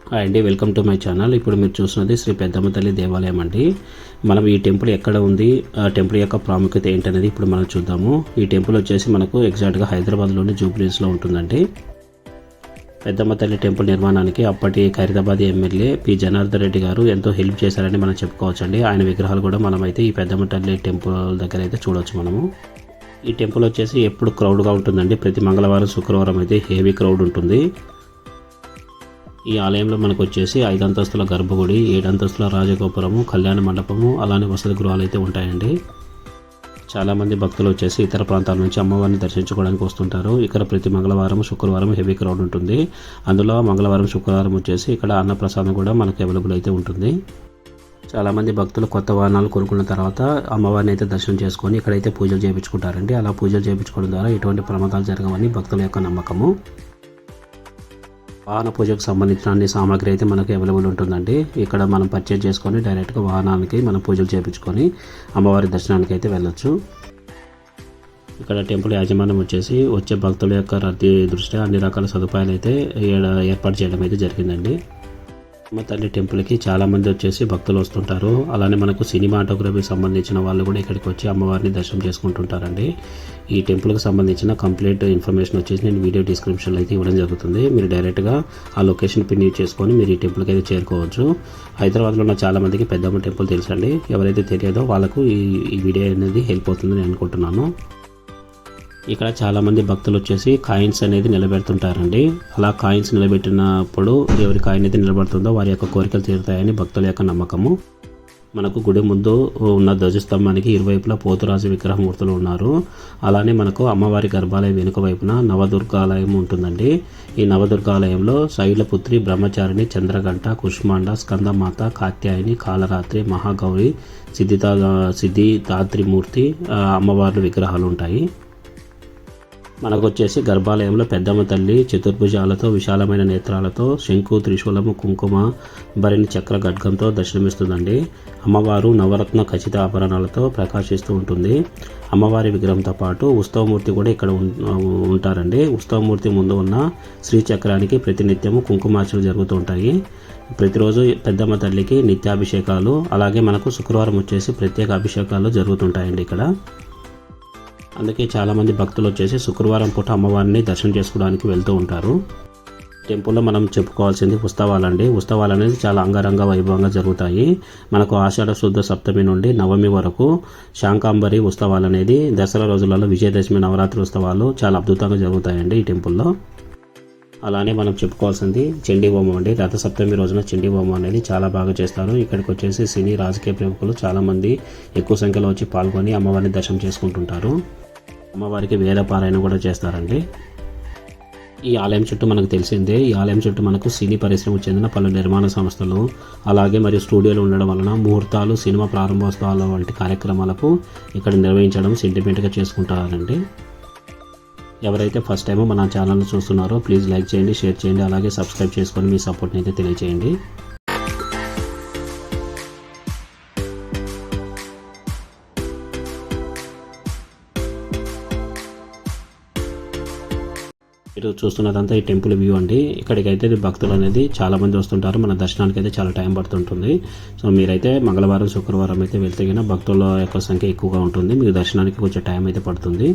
Hi అండి, welcome to my channel. ఇప్పుడు మీరు చూస్తున్నది శ్రీ పెద్దమ్మ తల్లి దేవాలయం అండి. మనం ఈ టెంపుల్ ఎక్కడ ఉంది, ఆ టెంపుల్ యొక్క ప్రాముఖ్యత ఏంటనేది ఇప్పుడు మనం చూద్దాము. ఈ టెంపుల్ వచ్చేసి మనకు ఎగ్జాక్ట్గా హైదరాబాద్లోని జూబ్లీహిల్స్లో ఉంటుందండి. పెద్దమ్మ తల్లి టెంపుల్ నిర్మాణానికి అప్పటి ఖైరతాబాద్ ఎమ్మెల్యే పి జనార్దన్ రెడ్డి గారు ఎంతో హెల్ప్ చేశారని మనం చెప్పుకోవచ్చండి. ఆయన విగ్రహాలు కూడా మనమైతే ఈ పెద్దమ్మ తల్లి టెంపుల్ దగ్గర అయితే చూడవచ్చు మనము. ఈ టెంపుల్ వచ్చేసి ఎప్పుడు క్రౌడ్గా ఉంటుందండి. ప్రతి మంగళవారం, శుక్రవారం అయితే హెవీ క్రౌడ్ ఉంటుంది. ఈ ఆలయంలో మనకు వచ్చేసి 5 అంతస్తుల గర్భగుడి, 7 అంతస్తుల రాజగోపురము, కళ్యాణ మండపము, అలానే వసతి గృహాలు అయితే ఉంటాయండి. చాలామంది భక్తులు వచ్చేసి ఇతర ప్రాంతాల నుంచి అమ్మవారిని దర్శించుకోవడానికి వస్తుంటారు. ఇక్కడ ప్రతి మంగళవారం, శుక్రవారం హెవీ క్రౌడ్ ఉంటుంది. అందులో మంగళవారం, శుక్రవారం వచ్చేసి ఇక్కడ అన్నప్రసాదం కూడా మనకు అవైలబుల్ అయితే ఉంటుంది. చాలామంది భక్తులు కొత్త వాహనాలు కొనుక్కున్న తర్వాత అమ్మవారిని అయితే దర్శనం చేసుకొని ఇక్కడైతే పూజలు చేయించుకుంటారండి. అలా పూజలు చేయించుకోవడం ద్వారా ఎటువంటి ప్రమాదాలు జరగవని భక్తుల యొక్క నమ్మకము. వాహన పూజకు సంబంధించిన అన్ని సామాగ్రి అయితే మనకు అవైలబుల్ ఉంటుందండి. ఇక్కడ మనం పర్చేజ్ చేసుకొని డైరెక్ట్గా వాహనానికి మనం పూజలు చేయించుకొని అమ్మవారి దర్శనానికి అయితే వెళ్ళొచ్చు. ఇక్కడ టెంపుల్ యాజమాన్యం వచ్చేసి వచ్చే భక్తుల యొక్క రద్దీ దృష్ట్యా అన్ని రకాల సదుపాయాలు అయితే ఏర్పాటు చేయడం అయితే జరిగిందండి. అమ్మ తల్లి టెంపుల్కి చాలామంది వచ్చేసి భక్తులు వస్తుంటారు. అలానే మనకు సినిమాటోగ్రఫీకి సంబంధించిన వాళ్ళు కూడా ఇక్కడికి వచ్చి అమ్మవారిని దర్శనం చేసుకుంటుంటారండి. ఈ టెంపుల్కి సంబంధించిన కంప్లీట్ ఇన్ఫర్మేషన్ వచ్చేసి నేను వీడియో డిస్క్రిప్షన్లో అయితే ఇవ్వడం జరుగుతుంది. మీరు డైరెక్ట్గా ఆ లొకేషన్ పిన్ యూజ్ చేసుకొని మీరు ఈ టెంపుల్కి అయితే చేరుకోవచ్చు. హైదరాబాద్లో ఉన్న చాలామందికి పెద్దమ్మ టెంపుల్ తెలుసండి. ఎవరైతే తెలియదో వాళ్ళకు ఈ వీడియో అనేది హెల్ప్ అవుతుందని అనుకుంటున్నాను. ఇక్కడ చాలామంది భక్తులు వచ్చేసి కాయిన్స్ అనేది నిలబెడుతుంటారండి. అలా కాయిన్స్ నిలబెట్టినప్పుడు ఎవరి కాయిన్ అయితే నిలబడుతుందో వారి యొక్క కోరికలు తీరుతాయని భక్తుల యొక్క నమ్మకము. మనకు గుడి ముందు ఉన్న ధ్వజస్తంభానికి ఇరువైపులా పోతురాజు విగ్రహమూర్తులు ఉన్నారు. అలానే మనకు అమ్మవారి గర్భాలయం వెనుక వైపున నవదుర్గాలయం ఉంటుందండి. ఈ నవదుర్గాలయంలో శైలపుత్రి, బ్రహ్మచారిణి, చంద్రగంట, కుష్మాండ, స్కందమాత, కాత్యాయని, కాలరాత్రి, మహాగౌరి, సిద్ధిదాత్రిమూర్తి అమ్మవార్ల విగ్రహాలు ఉంటాయి. మనకు వచ్చేసి గర్భాలయంలో పెద్దమ్మ తల్లి చతుర్భుజాలతో, విశాలమైన నేత్రాలతో, శంకు, త్రిశూలము, కుంకుమ, భరిణి చక్ర ఖడ్గంతో దర్శనమిస్తుందండి. అమ్మవారు నవరత్న ఖచ్చిత ఆభరణాలతో ప్రకాశిస్తూ ఉంటుంది. అమ్మవారి విగ్రహంతో పాటు ఉత్సవమూర్తి కూడా ఇక్కడ ఉంటారండి. ఉత్సవమూర్తి ముందు ఉన్న శ్రీచక్రానికి ప్రతినిత్యము కుంకుమార్చనలు జరుగుతూ ఉంటాయి. ప్రతిరోజు పెద్దమ్మ తల్లికి నిత్యాభిషేకాలు, అలాగే మనకు శుక్రవారం వచ్చేసి ప్రత్యేక అభిషేకాలు జరుగుతుంటాయండి ఇక్కడ. అందుకే చాలామంది భక్తులు వచ్చేసి శుక్రవారం పూట అమ్మవారిని దర్శనం చేసుకోవడానికి వెళ్తూ ఉంటారు. టెంపుల్లో మనం చెప్పుకోవాల్సింది ఉత్సవాలండి. ఉత్సవాలు అనేది చాలా అంగరంగ వైభవంగా జరుగుతాయి. మనకు ఆషాఢ శుద్ధ సప్తమి నుండి నవమి వరకు శాంకాంబరి ఉత్సవాలు అనేది, దసరా రోజులలో విజయదశమి నవరాత్రి ఉత్సవాలు చాలా అద్భుతంగా జరుగుతాయండి ఈ టెంపుల్లో. అలానే మనం చెప్పుకోవాల్సింది చండీ హోమం అండి. రథసప్తమి రోజున చండీ హోమం అనేది చాలా బాగా చేస్తారు. ఇక్కడికి వచ్చేసి సినీ, రాజకీయ ప్రముఖులు చాలామంది ఎక్కువ సంఖ్యలో వచ్చి పాల్గొని అమ్మవారిని దర్శనం చేసుకుంటుంటారు. అమ్మవారికి వేద పారాయణ కూడా చేస్తారండి. ఈ ఆలయం చుట్టూ మనకు తెలిసిందే, ఈ ఆలయం చుట్టూ మనకు సినీ పరిశ్రమకు చెందిన పలు నిర్మాణ సంస్థలు, అలాగే మరియు స్టూడియోలు ఉండడం వలన ముహూర్తాలు, సినిమా ప్రారంభోత్సవాలు వంటి కార్యక్రమాలకు ఇక్కడ నిర్వహించడం సెంటిమెంట్గా చేసుకుంటారండి. ఎవరైతే ఫస్ట్ టైం మన ఛానల్ని చూస్తున్నారో ప్లీజ్ లైక్ చేయండి, షేర్ చేయండి, అలాగే సబ్స్క్రైబ్ చేసుకొని మీ సపోర్ట్ని అయితే తెలియజేయండి. మీరు చూస్తున్నదంతా ఈ టెంపుల్ వ్యూ అండి. ఇక్కడికైతే భక్తులు అనేది చాలామంది వస్తుంటారు. మన దర్శనానికి అయితే చాలా టైం పడుతుంటుంది. సో మీరైతే మంగళవారం, శుక్రవారం అయితే వెళ్తే కన్నా భక్తుల యొక్క సంఖ్య ఎక్కువగా ఉంటుంది. మీకు దర్శనానికి కొంచెం టైం అయితే పడుతుంది.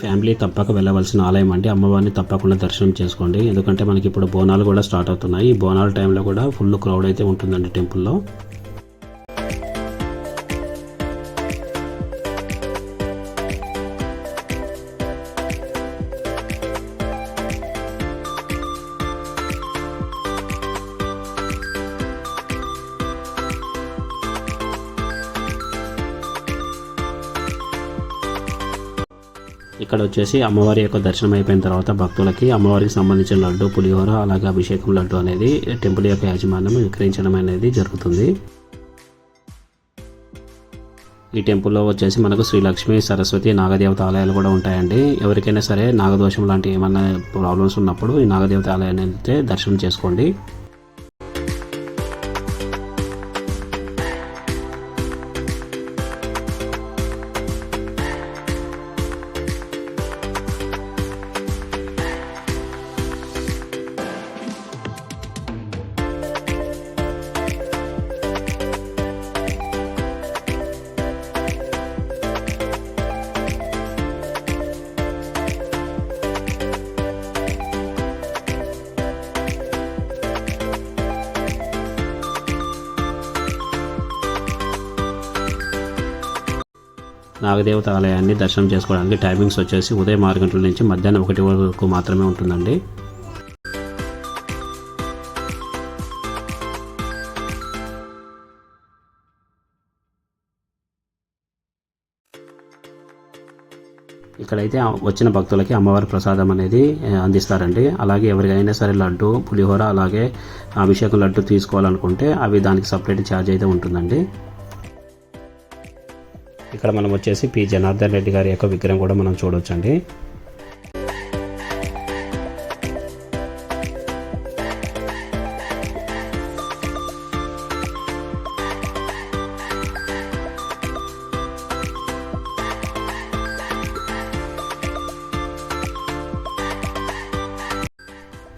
ఫ్యామిలీ తప్పక వెళ్ళవలసిన ఆలయం అంటే అమ్మవారిని తప్పకుండా దర్శనం చేసుకోండి. ఎందుకంటే మనకి ఇప్పుడు బోనాలు కూడా స్టార్ట్ అవుతున్నాయి. ఈ బోనాల టైంలో కూడా ఫుల్ క్రౌడ్ అయితే ఉంటుందండి టెంపుల్లో. ఇక్కడ వచ్చేసి అమ్మవారి యొక్క దర్శనం అయిపోయిన తర్వాత భక్తులకి అమ్మవారికి సంబంధించిన లడ్డు, పులిహోర, అలాగే అభిషేకం లడ్డు అనేది టెంపుల్ యొక్క యాజమాన్యం విక్రయించడం అనేది జరుగుతుంది. ఈ టెంపుల్లో వచ్చేసి మనకు శ్రీ లక్ష్మీ, సరస్వతి, నాగదేవత ఆలయాలు కూడా ఉంటాయండి. ఎవరికైనా సరే నాగదోషం లాంటి ఏమైనా ప్రాబ్లమ్స్ ఉన్నప్పుడు ఈ నాగదేవత ఆలయాన్ని అయితే దర్శనం చేసుకోండి. నాగదేవత ఆలయాన్ని దర్శనం చేసుకోవడానికి టైమింగ్స్ వచ్చేసి ఉదయం 6 గంటల నుంచి మధ్యాహ్నం 1 వరకు మాత్రమే ఉంటుందండి. ఇక్కడైతే వచ్చిన భక్తులకి అమ్మవారి ప్రసాదం అనేది అందిస్తారండి. అలాగే ఎవరికైనా సరే లడ్డు, పులిహోర, అలాగే అభిషేకం లడ్డు తీసుకోవాలనుకుంటే అవి దానికి సపరేట్ ఛార్జ్ అయితే ఉంటుందండి. ఇక్కడ మనం వచ్చేసి పి జనార్దన్ రెడ్డి గారి యొక్క విగ్రహం కూడా మనం చూడొచ్చండి.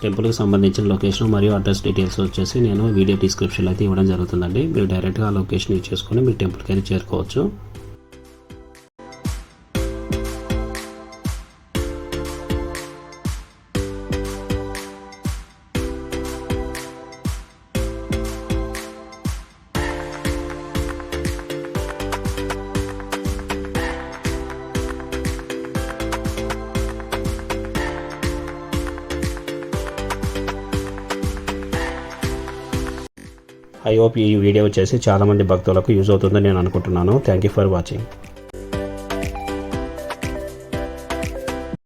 టెంపుల్కి సంబంధించిన లొకేషన్ మరియు అడ్రస్ డీటెయిల్స్ వచ్చేసి నేను వీడియో డిస్క్రిప్షన్లో అయితే ఇవ్వడం జరుగుతుందండి. మీరు డైరెక్ట్గా ఆ లొకేషన్ యూజ్ చేసుకొని మీరు టెంపుల్కి అయితే చేరుకోవచ్చు. ఐ హోప్ ఈ వీడియో వచ్చేసి చాలామంది భక్తులకు యూజ్ అవుతుందని నేను అనుకుంటున్నాను. Thank you for watching.